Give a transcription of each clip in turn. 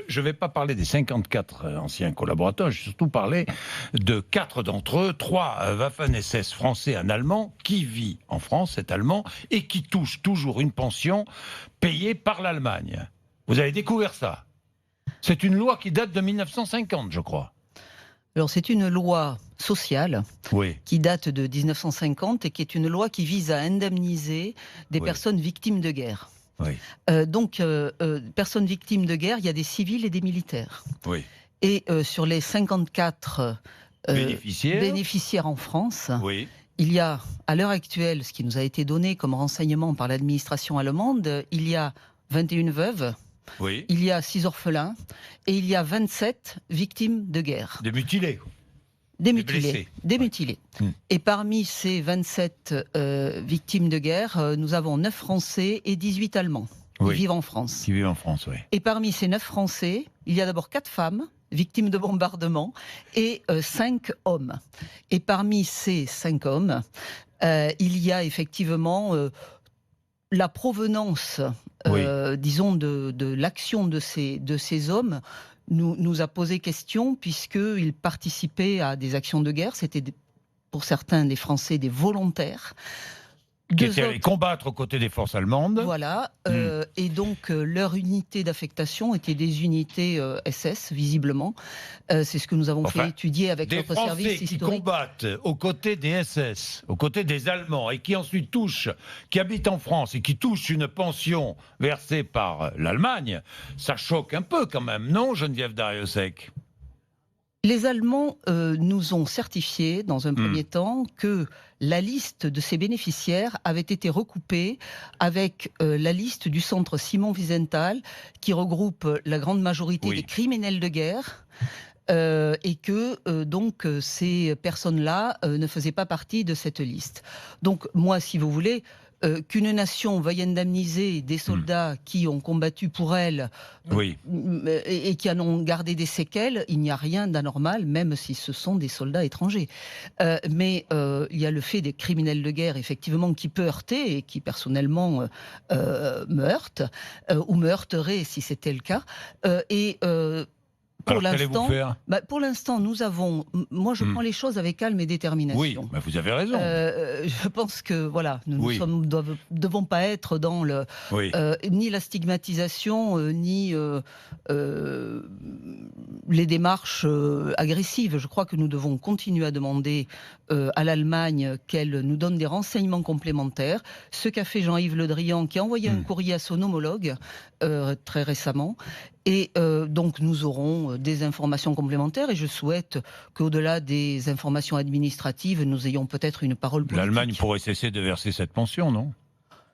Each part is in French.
je vais pas parler des 54 anciens collaborateurs, je vais surtout parler de 4 d'entre eux, 3 Waffen-SS français, un Allemand, qui vit en France, cet Allemand, et qui touche toujours une pension payée par l'Allemagne. Vous avez découvert ça? C'est une loi qui date de 1950, je crois. Alors c'est une loi sociale Oui. qui date de 1950 et qui est une loi qui vise à indemniser des Oui. personnes victimes de guerre. Oui. Personnes victimes de guerre, il y a des civils et des militaires. Oui. Et sur les 54 bénéficiaires en France, oui. il y a, à l'heure actuelle, ce qui nous a été donné comme renseignement par l'administration allemande, il y a 21 veuves, Oui. il y a 6 orphelins et il y a 27 victimes de guerre. Des mutilés. Des mutilés. Des mutilés. Et parmi ces 27 victimes de guerre, nous avons 9 Français et 18 Allemands qui vivent en France. Qui vivent en France, oui. Et parmi ces 9 Français, il y a d'abord 4 femmes victimes de bombardements et 5 hommes. Et parmi ces 5 hommes, il y a effectivement la provenance, disons, de l'action de ces hommes nous a posé question, puisqu'ils participaient à des actions de guerre. C'était pour certains des Français des volontaires. Qui étaient allés combattre aux côtés des forces allemandes. Voilà. Et donc, leur unité d'affectation était des unités SS, visiblement. C'est ce que nous avons fait étudier avec notre service historique. Des Français qui combattent aux côtés des SS, aux côtés des Allemands, et qui ensuite qui habitent en France et qui touchent une pension versée par l'Allemagne, ça choque un peu quand même, non, Geneviève Darrieussecq? Les Allemands nous ont certifié, dans un premier temps, que la liste de ces bénéficiaires avait été recoupée avec la liste du centre Simon Wiesenthal, qui regroupe la grande majorité des criminels de guerre, et que donc ces personnes-là ne faisaient pas partie de cette liste. Donc moi, si vous voulez, qu'une nation veuille indemniser des soldats qui ont combattu pour elle et qui en ont gardé des séquelles, il n'y a rien d'anormal, même si ce sont des soldats étrangers. Mais il y a le fait des criminels de guerre, effectivement, qui peut heurter et qui, personnellement, me heurte, ou me heurterait si c'était le cas. Pour l'instant, nous avons... Moi, je prends les choses avec calme et détermination. Oui, bah vous avez raison. Je pense que, voilà, nous ne devons pas être dans ni la stigmatisation, ni les démarches agressives. Je crois que nous devons continuer à demander à l'Allemagne qu'elle nous donne des renseignements complémentaires. Ce qu'a fait Jean-Yves Le Drian, qui a envoyé un courrier à son homologue très récemment. Et donc nous aurons des informations complémentaires, et je souhaite qu'au-delà des informations administratives, nous ayons peut-être une parole politique. L'Allemagne pourrait cesser de verser cette pension, non ?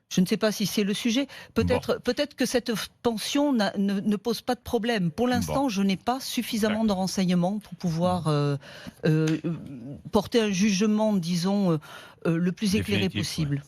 Je ne sais pas si c'est le sujet. Peut-être que cette pension ne pose pas de problème. Pour l'instant, je n'ai pas suffisamment de renseignements pour pouvoir porter un jugement, disons, le plus éclairé possible.